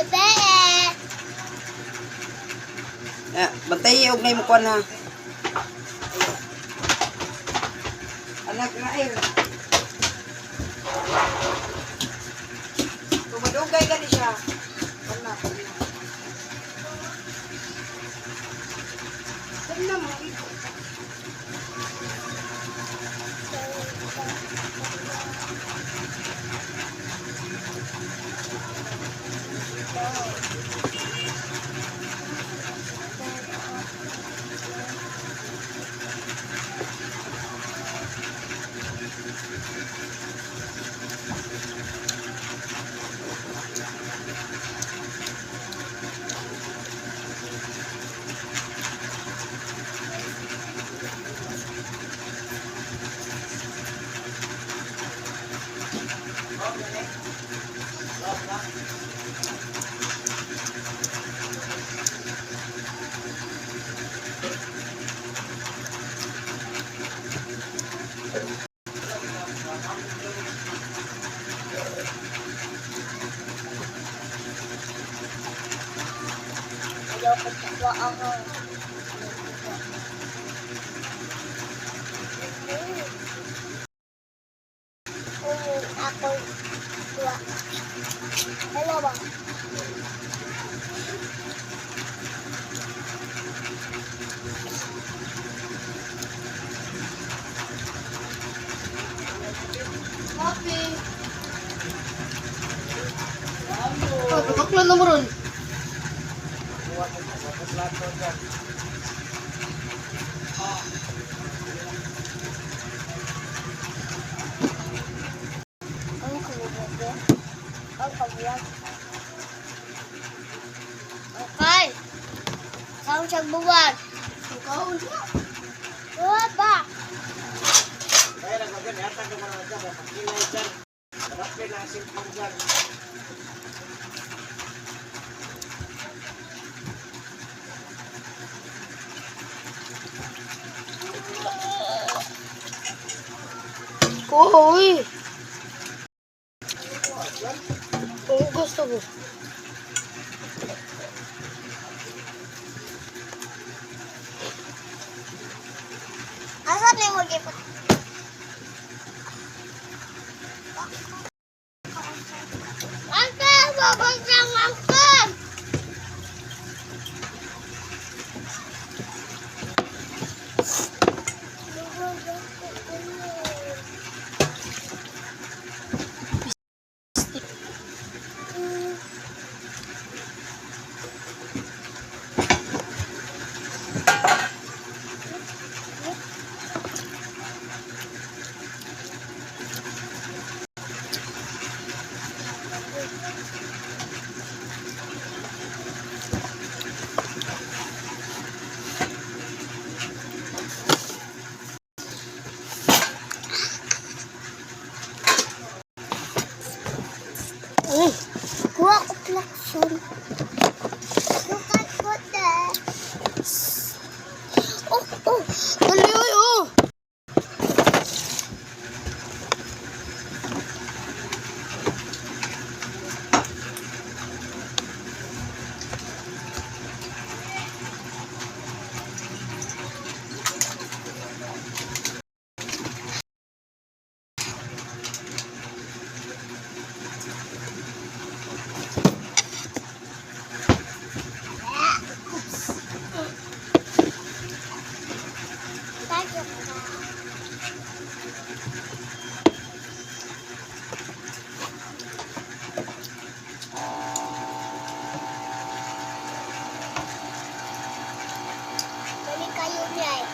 bebe. Bantay og nay mo kuan ha. Anak rail. Tumadugay gani siya. Wala. Wala mo. Ayaw ko tuwa ako. Ako tuwa. Hello ba? Happy. Oh, kakaklan na mo ron. Ano ka mo, bebe? Ang kabuyan. Okay. Saan siya buwan? Ikaw siya. Buwan ba? Kaya nagmagan yata ka mga dyan, pagkilay dyan. Rapi na simple dyan. Uy. Oh, gusto mo. Asan na yung mag-ipot? Angkan! Babag siyang angkan! Kuha ko plakson. Sukat ko te. Oh. Dali, oy, oh. Tayo ka. Dali kayo niya eh.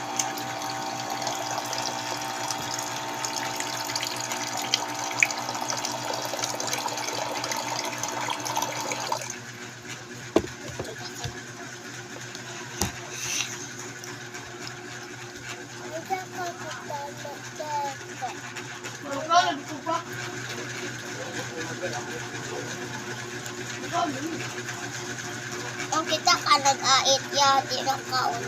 Magkano, dito pa. Kung kita ka nag-ait ya, di na kaon.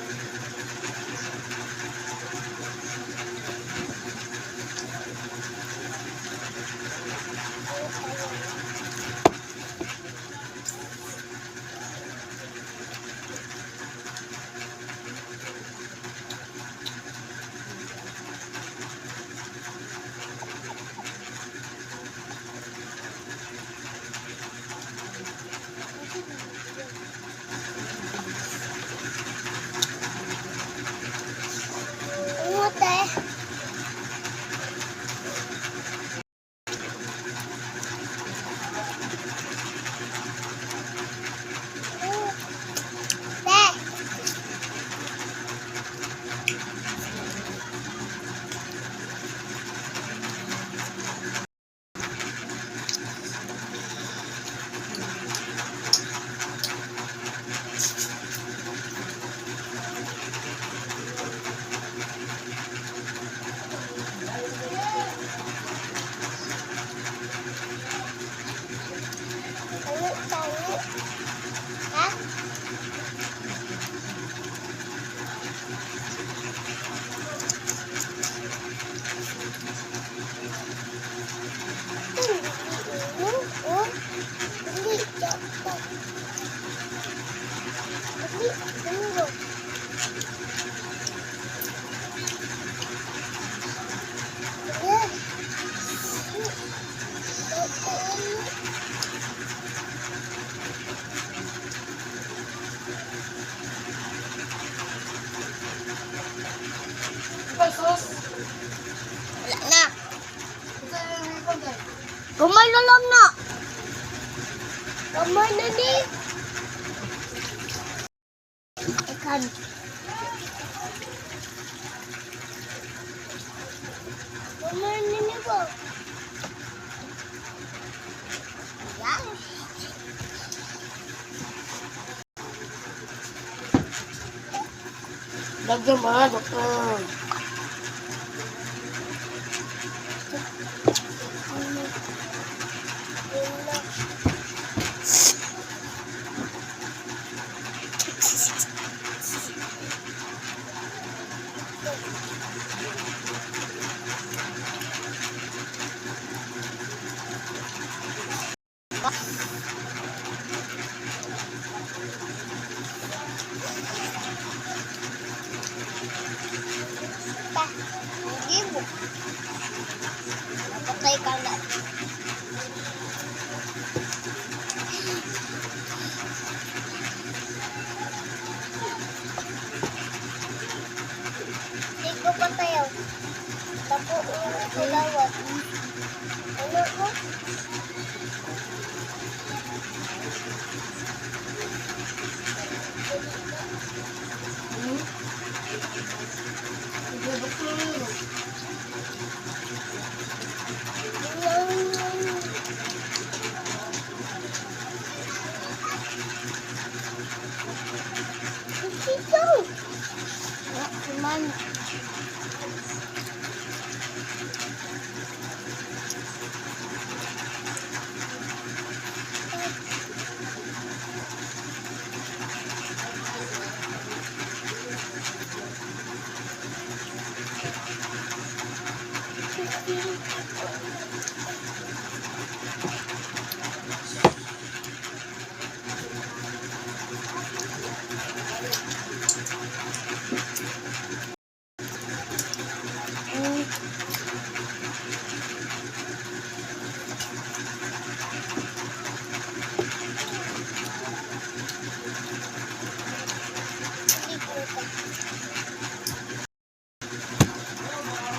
Gamay na lang na. Gamay na ni. Ikan. Gamay na ni po. Yan. Dagdag ba, doktor? Hindi mo. Napatay ka na. Hindi ko patayaw. Tapo yung kulawat. Ano ko? Ito. Man.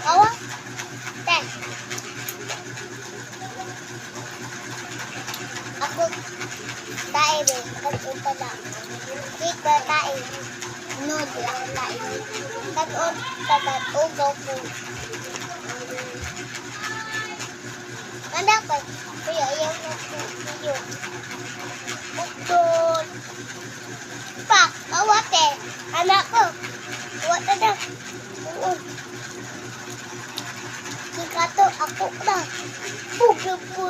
Kawa? Ten. Ako, tae rin. Pag-unta lang. Cake ba tae? No, di ako tae. Pag-unta lang. Ugaw ko. Anak ko. Kuya, ayaw mo ko. Kuya. Utol. Pa, awate. Anak ko. Awate na. Oo. Kato ako na. Ugaw ko.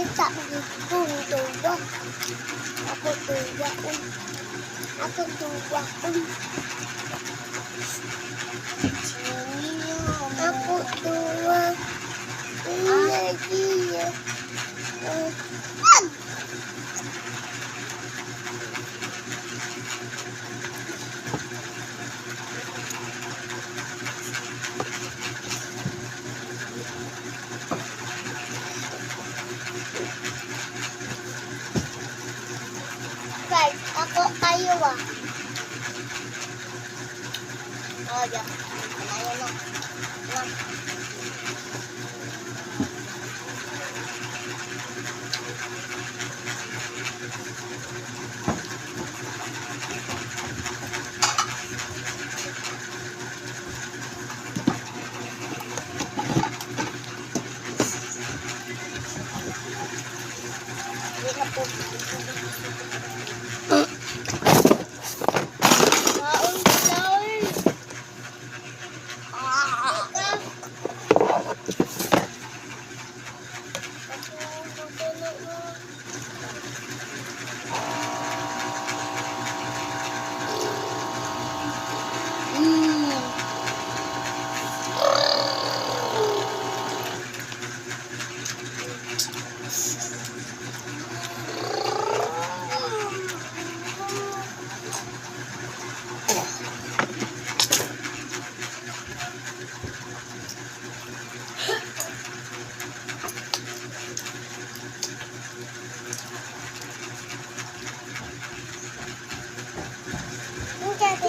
Kita tuwa. Ako tuwa. Ako tuwa. Ako tuwa. Energia. Guys, ako kayo ah. Oh, ya. Ayan na. Hindi na po. Kaon.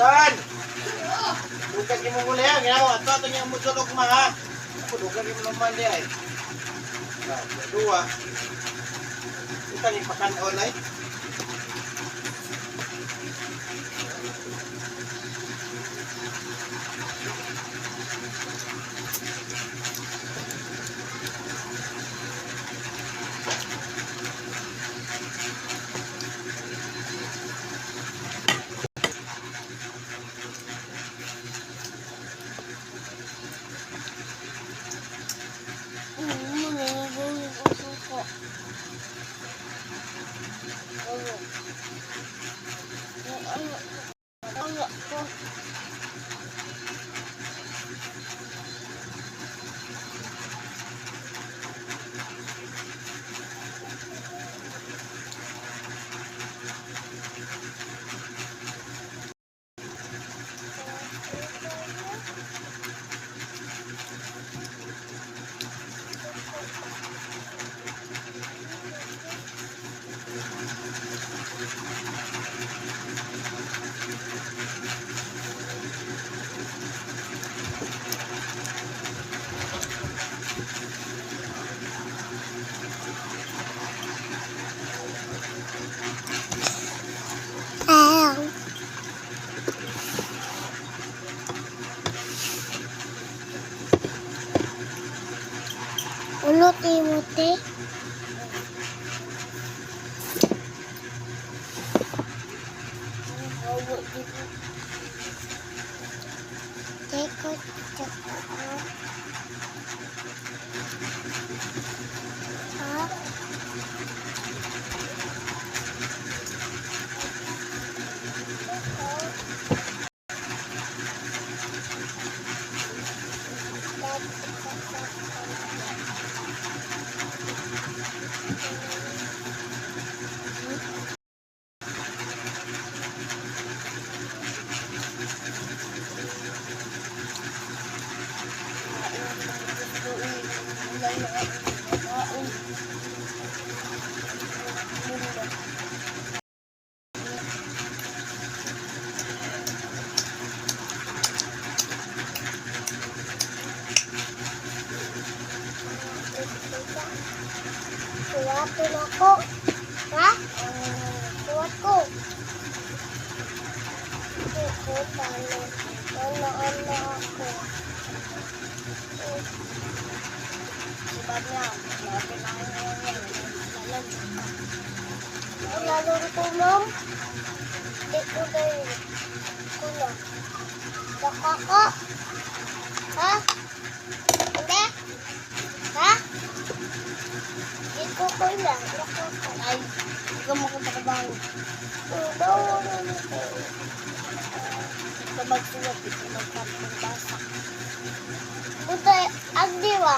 Yan! Dugan niyo mo muli ha. Ginawa. Ito niya mo sulok ma ha. Dugan niyo mo naman di ay. Dua. Ito niyo pakanon ay. Ulot-imuti. Tekot, tekot. Ha? Suwatin ako. Ha? Suwat ko. Ito, paano? Ano ako? Sibad niya. Lagi na ako ngayon. Lalong ko, ma'am. Ito kayo. Kulo. Baka ko. Ha? Hindi? Ha? Ito ko lang. Ay, ikaw mo kung pakabaho. Bawa na nito. Ito magsulat. Ito magpapabasa. Ito, agdiwa.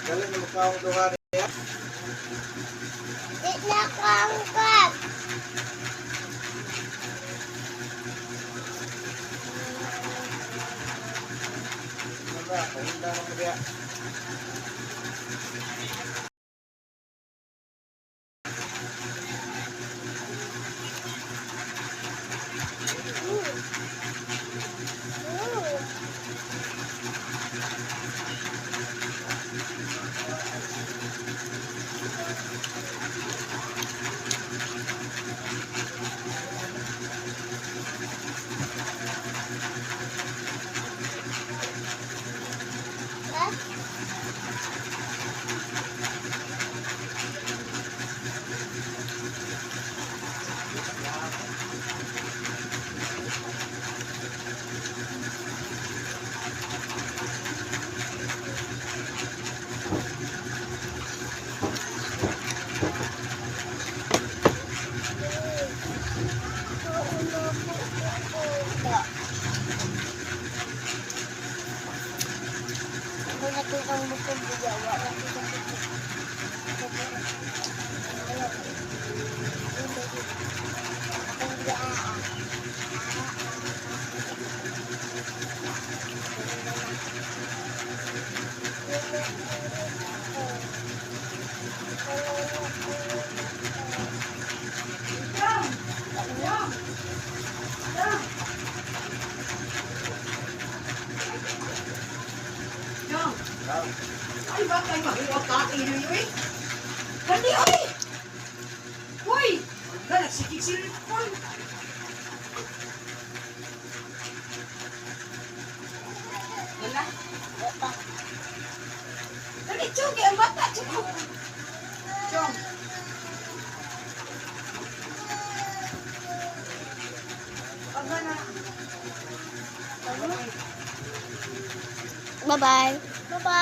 Galing mo kaong duha niya. Di na kaangkat. Wala, pahinda mo diya. Ang bukong biyawa na kita kita. Ang biyaa. Ay, ba tayo mag-iwag ka? Inoy, uy. Dali, uy. Uy. Wala, nagsikik sila ng phone. Wala. Dali, Chong. Kaya ang bata, Chong. Chong. Pagka na. Bye-bye. Bye-bye.